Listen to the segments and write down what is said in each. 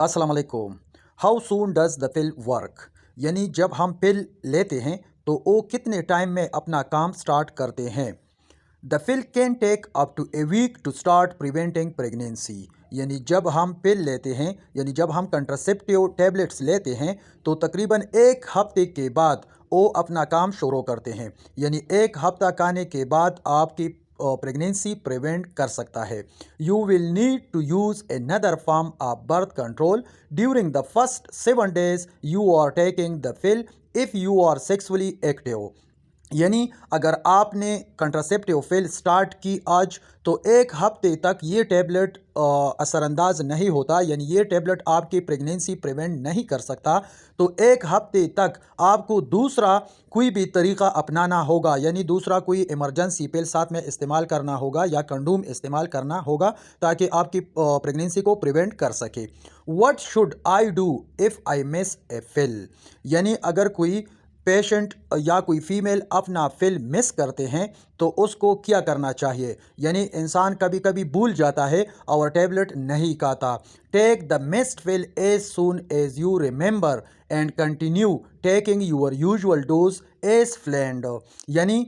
अस्सलाम वालेकुम। How soon does the pill work? यानी जब हम पिल लेते हैं तो वो कितने टाइम में अपना काम स्टार्ट करते हैं। The pill can take up to a week to start preventing pregnancy. यानी जब हम पिल लेते हैं, यानी जब हम कंट्रासेप्टिव टैबलेट्स लेते हैं तो तकरीबन एक हफ्ते के बाद वो अपना काम शुरू करते हैं। यानी एक हफ्ता खाने के बाद आपकी प्रेगनेंसी प्रिवेंट कर सकता है। You will need to use another form of birth control during the first 7 days you are taking the pill if you are sexually active। यानी अगर आपने कंट्रासेप्टिव पिल स्टार्ट की आज तो एक हफ्ते तक ये टैबलेट असरअंदाज नहीं होता, यानी ये टैबलेट आपकी प्रेगनेंसी प्रिवेंट नहीं कर सकता। तो एक हफ्ते तक आपको दूसरा कोई भी तरीका अपनाना होगा, यानी दूसरा कोई इमरजेंसी पिल साथ में इस्तेमाल करना होगा या कंडोम इस्तेमाल करना होगा ताकि आपकी प्रेगनेंसी को प्रिवेंट कर सके। What should I do if I miss a pill? यानी अगर कोई पेशेंट या कोई फीमेल अपना फिल मिस करते हैं तो उसको क्या करना चाहिए। यानी इंसान कभी कभी भूल जाता है और टैबलेट नहीं खाता। Take the missed pill as soon as you remember and continue taking your usual dose as planned. यानी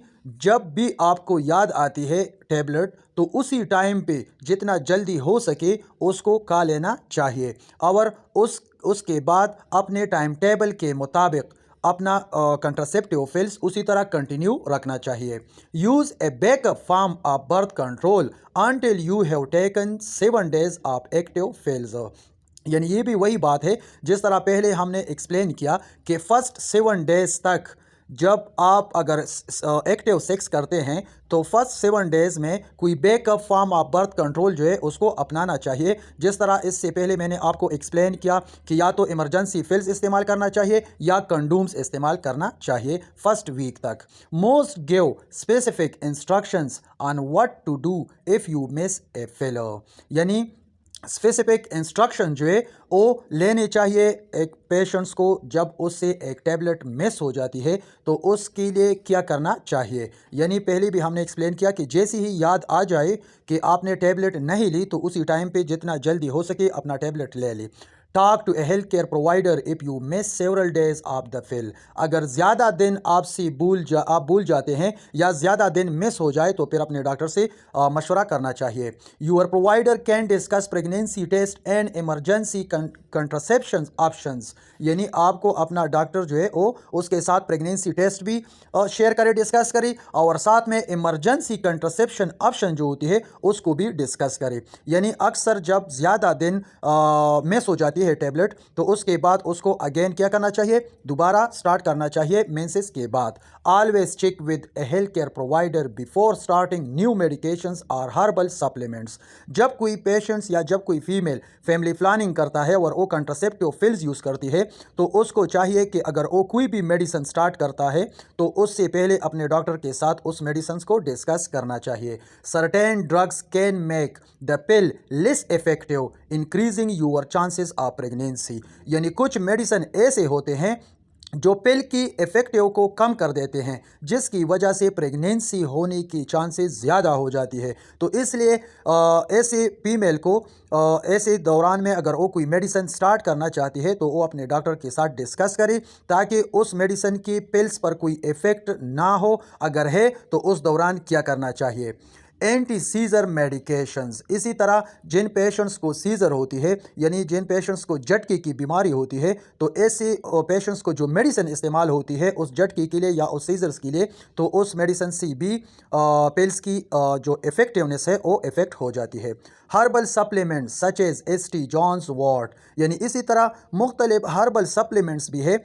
जब भी आपको याद आती है टैबलेट तो उसी टाइम पे जितना जल्दी हो सके उसको खा लेना चाहिए और उसके बाद अपने टाइम टेबल के मुताबिक अपना कंट्रासेप्टिव पिल्स उसी तरह कंटिन्यू रखना चाहिए। Use a backup form of birth control until you have taken 7 days of active pills. यानी ये भी वही बात है जिस तरह पहले हमने एक्सप्लेन किया कि फर्स्ट 7 days तक जब आप अगर एक्टिव सेक्स करते हैं तो फर्स्ट 7 days में कोई backup form of birth control जो है उसको अपनाना चाहिए। जिस तरह इससे पहले मैंने आपको एक्सप्लेन किया कि या तो इमरजेंसी फिल्स इस्तेमाल करना चाहिए या कंडोम्स इस्तेमाल करना चाहिए फर्स्ट वीक तक। Most give specific instructions on what to do if you miss a pill. यानी स्पेसिफिक इंस्ट्रक्शन जो है वो लेने चाहिए एक पेशेंट्स को जब उससे एक टैबलेट मिस हो जाती है तो उसके लिए क्या करना चाहिए। यानी पहले भी हमने एक्सप्लेन किया कि जैसे ही याद आ जाए कि आपने टैबलेट नहीं ली तो उसी टाइम पे जितना जल्दी हो सके अपना टैबलेट ले ली। Talk to a health care provider if you miss several days of the pill. अगर ज़्यादा दिन आपसे आप भूल जाते हैं या ज़्यादा दिन मिस हो जाए तो फिर अपने डॉक्टर से मशवरा करना चाहिए। Your provider can discuss pregnancy test and emergency contraception options. यानी आपको अपना डॉक्टर जो है वो उसके साथ प्रेगनेंसी टेस्ट भी शेयर करे, डिस्कस करे और साथ में इमरजेंसी कंट्रासेप्शन ऑप्शन जो होती है उसको भी डिस्कस करे। यानी अक्सर जब ज़्यादा दिन मिस हो जाती है टैबलेट तो उसके बाद उसको अगेन क्या करना चाहिए, दोबारा स्टार्ट करना चाहिए मेंसेस के बाद। Always check with a health care provider before starting new medications और हर्बल सप्लीमेंट्स। जब कोई पेशेंट्स या जब कोई फीमेल फैमिली प्लानिंग करता है और वो कंट्रासेप्टिव पिल्स यूज़ करती है तो उसको चाहिए कि अगर वो कोई भी मेडिसिन स्टार्ट करता है तो उससे पहले अपने डॉक्टर के साथ उस मेडिसिन को डिस्कस करना चाहिए। Certain drugs can make the pill less effective increasing your chances of pregnancy. यानी कुछ मेडिसिन ऐसे होते हैं जो पिल की इफ़ेक्टिव को कम कर देते हैं जिसकी वजह से प्रेगनेंसी होने की चांसेस ज़्यादा हो जाती है। तो इसलिए ऐसे फीमेल को ऐसे दौरान में अगर वो कोई मेडिसिन स्टार्ट करना चाहती है तो वो अपने डॉक्टर के साथ डिस्कस करे ताकि उस मेडिसिन की पिल्स पर कोई इफ़ेक्ट ना हो। अगर है तो उस दौरान क्या करना चाहिए। एंटी सीज़र मेडिकेशंस, इसी तरह जिन पेशेंट्स को सीज़र होती है यानी जिन पेशेंट्स को झटके की बीमारी होती है तो ऐसे पेशेंट्स को जो मेडिसिन इस्तेमाल होती है उस झटके के लिए या उस सीज़र्स के लिए तो उस मेडिसिन से भी पिल्स की जो इफ़ेक्टिवनेस है वो इफ़ेक्ट हो जाती है। Herbal supplements such as S T. John's wort, यानी इसी तरह मुख्तलिफ हर्बल सप्लीमेंट्स भी है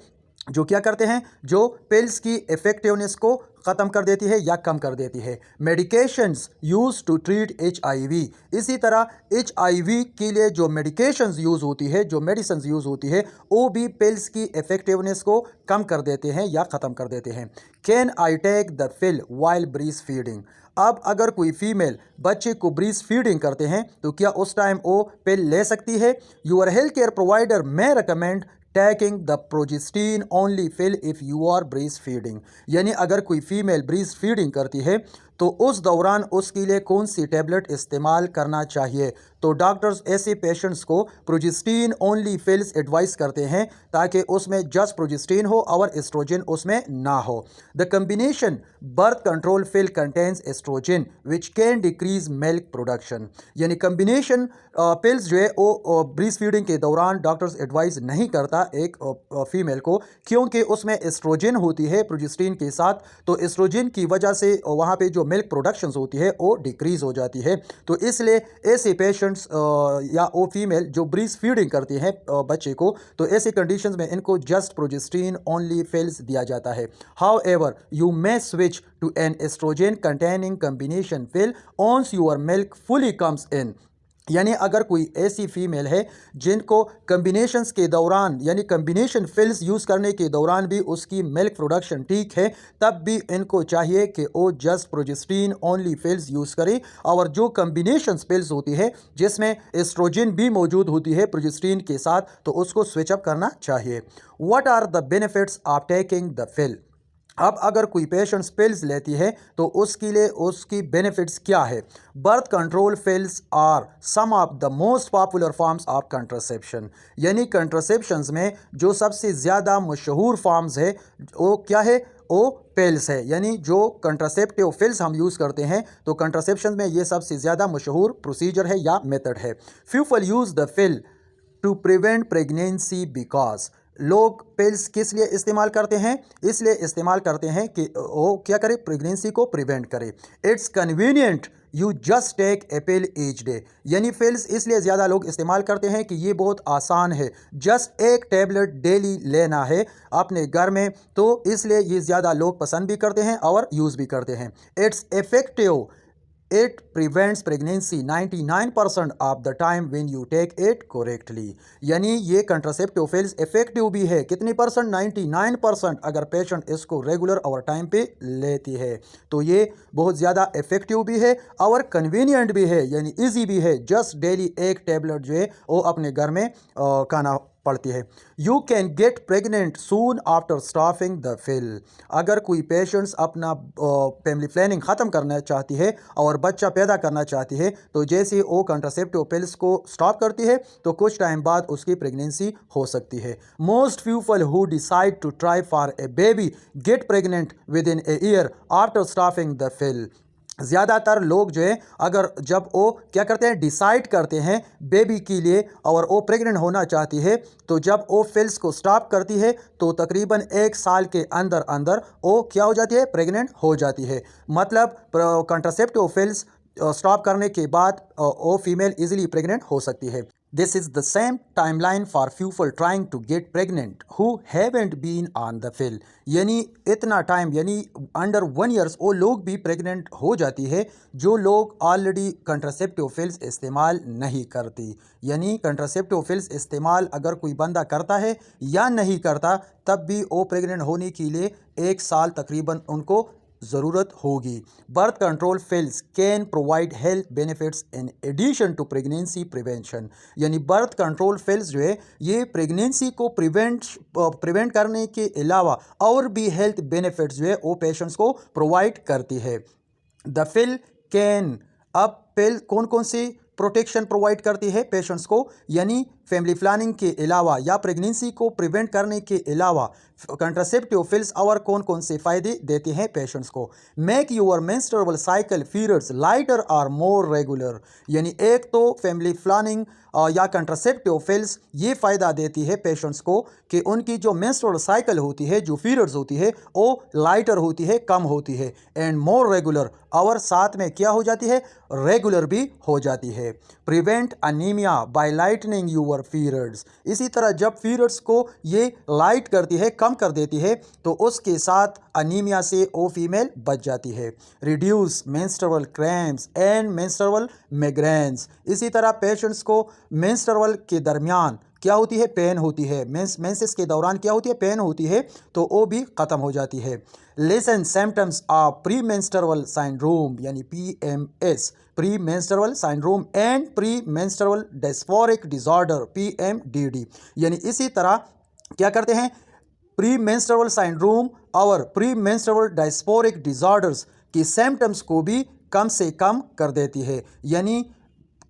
जो क्या करते हैं, जो पिल्स की इफ़ेक्टिवनेस को ख़त्म कर देती है या कम कर देती है। Medications use to treat HIV, इसी तरह HIV के लिए जो मेडिकेशंस यूज़ होती है, जो मेडिसिन यूज़ होती है वो भी पिल्स की इफ़ेक्टिवनेस को कम कर देते हैं या ख़त्म कर देते हैं। Can I take the pill while breast feeding? अब अगर कोई फीमेल बच्चे को ब्रीस्ट फीडिंग करते हैं तो क्या उस टाइम वो पिल ले सकती है? Your health care provider may recommend taking the progestin only pill if you are breast feeding. यानी अगर कोई फीमेल ब्रीस्ट फीडिंग करती है तो उस दौरान उसके लिए कौन सी टैबलेट इस्तेमाल करना चाहिए। तो डॉक्टर्स ऐसे पेशेंट्स को प्रोजेस्टीन ओनली पिल्स एडवाइस करते हैं ताकि उसमें जस्ट प्रोजेस्टीन हो और एस्ट्रोजन उसमें ना हो। The combination birth control pill contains estrogen which can decrease milk production. यानी कम्बिनेशन पिल्स जो है वो ब्रीस्ट फीडिंग के दौरान डॉक्टर्स एडवाइस नहीं करता एक फीमेल को, क्योंकि उसमें एस्ट्रोजन होती है प्रोजेस्टीन के साथ। तो एस्ट्रोजन की वजह से वहाँ पे जो मिल्क प्रोडक्शन होती है वो डिक्रीज हो जाती है। तो इसलिए ऐसे पेशेंट्स या वो फीमेल जो ब्रीस्ट फीडिंग करती हैं बच्चे को, तो ऐसी कंडीशंस में इनको जस्ट प्रोजेस्टीन ओनली पिल्स दिया जाता है। However you may switch to an estrogen containing combination pill once your milk fully comes in। यानी अगर कोई ऐसी फीमेल है जिनको कम्बिनेशंस के दौरान यानी कम्बिनेशन पिल्स यूज़ करने के दौरान भी उसकी मिल्क प्रोडक्शन ठीक है, तब भी इनको चाहिए कि वो जस्ट प्रोजेस्टीन ओनली पिल्स यूज़ करें। और जो कम्बिनेशंस पिल्स होती है जिसमें एस्ट्रोजन भी मौजूद होती है प्रोजेस्टीन के साथ, तो उसको स्विच अप करना चाहिए। What are the benefits of taking the pill. अब अगर कोई पेशेंट्स पिल्स लेती है तो उसके लिए उसकी बेनिफिट्स क्या है। Birth control pills are some of the most popular forms of contraception. यानी कंट्रासेप्शंस में जो सबसे ज़्यादा मशहूर फॉर्म्स है वो क्या है, वो पिल्स है। यानी जो कंट्रासेप्टिव पिल्स हम यूज़ करते हैं, तो कंट्रासेप्शन में ये सबसे ज़्यादा मशहूर प्रोसीजर है या मेथड है। People use the pill to prevent pregnancy because. लोग पिल्स किस लिए इस्तेमाल करते हैं, इसलिए इस्तेमाल करते हैं कि वो क्या करे, प्रेगनेंसी को प्रिवेंट करे। It's convenient you just take a pill each day. यानी पिल्स इसलिए ज़्यादा लोग इस्तेमाल करते हैं कि ये बहुत आसान है, जस्ट एक टैबलेट डेली लेना है अपने घर में, तो इसलिए ये ज़्यादा लोग पसंद भी करते हैं और यूज़ भी करते हैं। It's effective, it prevents pregnancy 99% of the time when you take it correctly। यानी ये कंट्रासेप्टिव पिल्स इफेक्टिव भी है, कितनी परसेंट, 99%, अगर पेशेंट इसको रेगुलर और टाइम पे लेती है। तो ये बहुत ज़्यादा इफेक्टिव भी है और कन्वीनियंट भी है, यानी इजी भी है। जस्ट डेली एक टैबलेट जो है वो अपने घर में खाना पड़ती है। You can get pregnant soon after stopping the पिल। अगर कोई पेशेंट्स अपना फैमिली प्लानिंग ख़त्म करना चाहती है और बच्चा पैदा करना चाहती है, तो जैसे वो कंट्रासेप्टिव पिल्स को स्टॉप करती है तो कुछ टाइम बाद उसकी प्रेगनेंसी हो सकती है। Most people who decide to try for a baby get pregnant within a year after stopping the pill. ज़्यादातर लोग जो है अगर जब वो क्या करते हैं, डिसाइड करते हैं बेबी के लिए और वो प्रेग्नेंट होना चाहती है, तो जब वो पिल्स को स्टॉप करती है तो तकरीबन 1 साल के अंदर अंदर वो क्या हो जाती है, प्रेग्नेंट हो जाती है। मतलब कंट्रासेप्टिव पिल्स स्टॉप करने के बाद वो फीमेल इजीली प्रेग्नेंट हो सकती है। This is the same timeline for people trying to get pregnant who haven't been on the pill। यानी इतना टाइम यानी अंडर 1 ईयर्स वो लोग भी प्रेग्नेंट हो जाती है जो लोग ऑलरेडी कंट्रासेप्टिव पिल्स इस्तेमाल नहीं करती। यानी कंट्रासेप्टिव पिल्स इस्तेमाल अगर कोई बंदा करता है या नहीं करता, तब भी वो प्रेग्नेंट होने के लिए 1 साल तकरीबन उनको ज़रूरत होगी। Birth control pills can provide health benefits in addition to pregnancy prevention. यानी बर्थ कंट्रोल पिल्स जो है ये प्रेगनेंसी को प्रिवेंट करने के अलावा और भी हेल्थ बेनिफिट्स जो है वो पेशेंट्स को प्रोवाइड करती है। द पिल कैन, अब पिल कौन कौन सी प्रोटेक्शन प्रोवाइड करती है पेशेंट्स को, यानी फैमिली प्लानिंग के अलावा या प्रेगनेंसी को प्रिवेंट करने के अलावा कंट्रासेप्टिव पिल्स और कौन कौन से फ़ायदे देते हैं पेशेंट्स को। Make your menstrual cycle periods lighter और मोर रेगुलर। यानी एक तो फैमिली प्लानिंग या कंट्रासेप्टिव पिल्स ये फ़ायदा देती है पेशेंट्स को कि उनकी जो मेंस्ट्रुअल साइकिल होती है, जो पीरियड्स होती है, वो लाइटर होती है, कम होती है, एंड मोर रेगुलर, और साथ में क्या हो जाती है, रेगुलर भी हो जाती है। Prevent anaemia by lightening your periods. इसी तरह जब पीरियड्स को ये लाइट करती है, कम कर देती है, तो उसके साथ अनीमिया से वो फीमेल बच जाती है। Reduce menstrual cramps and menstrual migraines. इसी तरह पेशेंट्स को मेंस्ट्रुअल के दरमियान क्या होती है, पेन होती है, मेंसेस के दौरान क्या होती है, पेन होती है, तो वो भी ख़त्म हो जाती है। Lesson symptoms of pre menstrual syndrome यानी PMS, pre menstrual syndrome, and pre menstrual dysphoric disorder PMDD। यानी इसी तरह क्या करते हैं, प्री मेंस्ट्रुअल सिंड्रोम और प्री मेंस्ट्रुअल डिस्फोरिक डिसऑर्डर्स कि सिम्टम्स को भी कम से कम कर देती है। यानी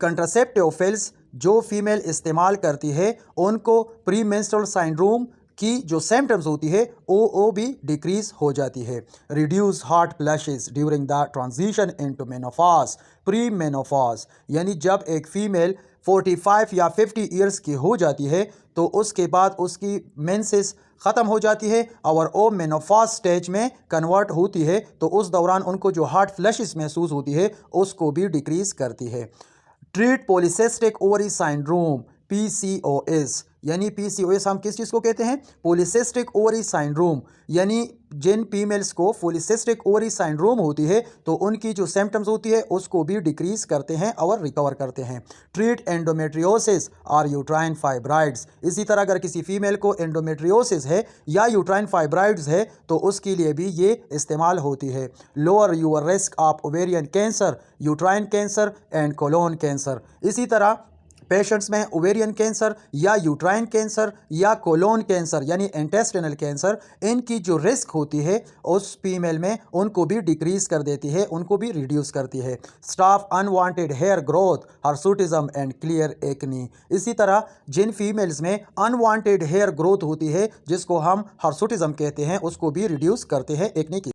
कंट्रासेप्टिव पिल्स जो फीमेल इस्तेमाल करती है उनको प्री मेंस्ट्रुअल सिंड्रोम की जो सिम्टम्स होती है वो भी डिक्रीज हो जाती है। Reduce hot flashes during the transition into menopause. Pre menopause यानी जब एक फीमेल 45 या 50 ईयर्स की हो जाती है तो उसके बाद उसकी मेंसेस ख़त्म हो जाती है और वो मेनोपॉज स्टेज में कन्वर्ट होती है, तो उस दौरान उनको जो हॉट फ्लैशेस महसूस होती है उसको भी डिक्रीज करती है। Treat polycystic ovary syndrome PCOS। यानी PCOS हम किस चीज़ को कहते हैं? Polycystic ovary syndrome. यानी जिन फीमेल्स को पॉलीसिस्टिक ओवरी सिंड्रोम होती है तो उनकी जो सिम्टम्स होती है उसको भी डिक्रीज करते हैं और रिकवर करते हैं। ट्रीट एंडोमेट्रियोसिस और यूट्राइन फाइब्राइड्स। इसी तरह अगर किसी फीमेल को एंडोमेट्रियोसिस है या यूट्राइन फाइब्राइड्स है तो उसके लिए भी ये इस्तेमाल होती है। Lower your risk of ovarian cancer, uterine cancer and colon cancer. इसी तरह पेशेंट्स में ओवेरियन कैंसर या यूट्राइन कैंसर या कोलोन कैंसर यानी इंटेस्टिनल कैंसर, इनकी जो रिस्क होती है उस फीमेल में उनको भी डिक्रीज कर देती है, उनको भी रिड्यूस करती है। Stop unwanted hair growth, hirsutism and clear acne. इसी तरह जिन फीमेल्स में अनवांटेड हेयर ग्रोथ होती है जिसको हम हर्सुटिज्म कहते हैं उसको भी रिड्यूस करते हैं एक्नी की